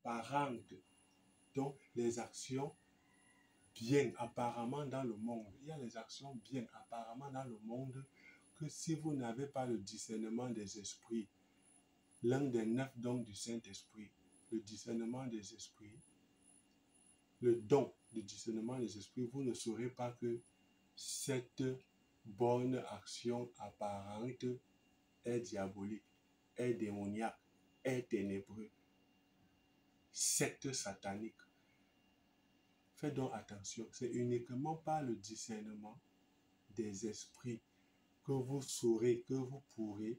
apparentes. Donc, les actions bien apparemment dans le monde. Il y a les actions bien apparemment dans le monde que si vous n'avez pas le discernement des esprits, l'un des 9 dons du Saint-Esprit, le discernement des esprits, le don du discernement des esprits, vous ne saurez pas que cette bonne action apparente est diabolique, est démoniaque, est ténébreux, secte satanique. Faites donc attention, c'est uniquement par le discernement des esprits que vous saurez, que vous pourrez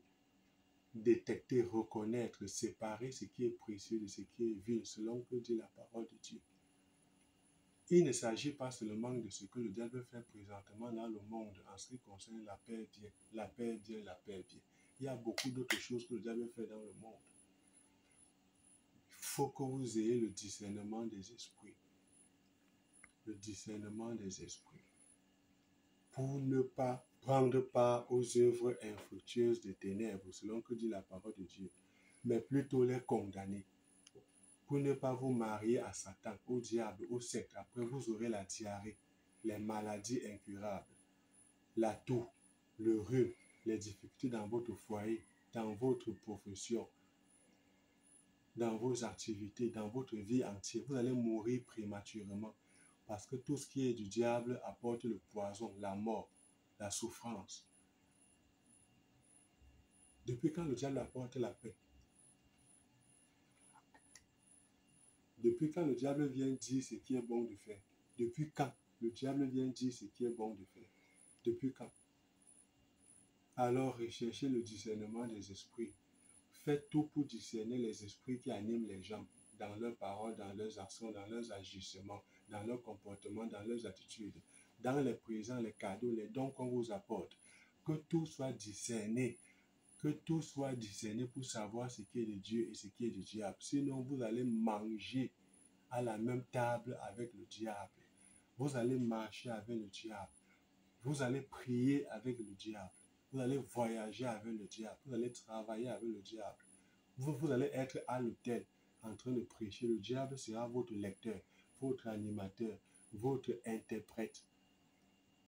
détecter, reconnaître, séparer ce qui est précieux de ce qui est vil, selon que dit la parole de Dieu. Il ne s'agit pas seulement de ce que le diable fait présentement dans le monde en ce qui concerne la paix bien, la paix bien, la paix bien. Il y a beaucoup d'autres choses que le diable fait dans le monde. Il faut que vous ayez le discernement des esprits. Le discernement des esprits. Pour ne pas prendre part aux œuvres infructueuses des ténèbres, selon que dit la parole de Dieu, mais plutôt les condamner. Pour ne pas vous marier à Satan, au diable, au secte. Après, vous aurez la diarrhée, les maladies incurables, la toux, le rhume, les difficultés dans votre foyer, dans votre profession, dans vos activités, dans votre vie entière. Vous allez mourir prématurément parce que tout ce qui est du diable apporte le poison, la mort, la souffrance. Depuis quand le diable apporte la paix? Depuis quand le diable vient dire ce qui est bon de faire? Depuis quand le diable vient dire ce qui est bon de faire? Depuis quand? Alors recherchez le discernement des esprits. Faites tout pour discerner les esprits qui animent les gens dans leurs paroles, dans leurs actions, dans leurs agissements, dans leurs comportements, dans leurs attitudes, dans les présents, les cadeaux, les dons qu'on vous apporte. Que tout soit discerné. Que tout soit discerné pour savoir ce qui est de Dieu et ce qui est du diable. Sinon, vous allez manger à la même table avec le diable. Vous allez marcher avec le diable. Vous allez prier avec le diable. Vous allez voyager avec le diable. Vous allez travailler avec le diable. Vous allez être à l'hôtel en train de prêcher. Le diable sera votre lecteur, votre animateur, votre interprète.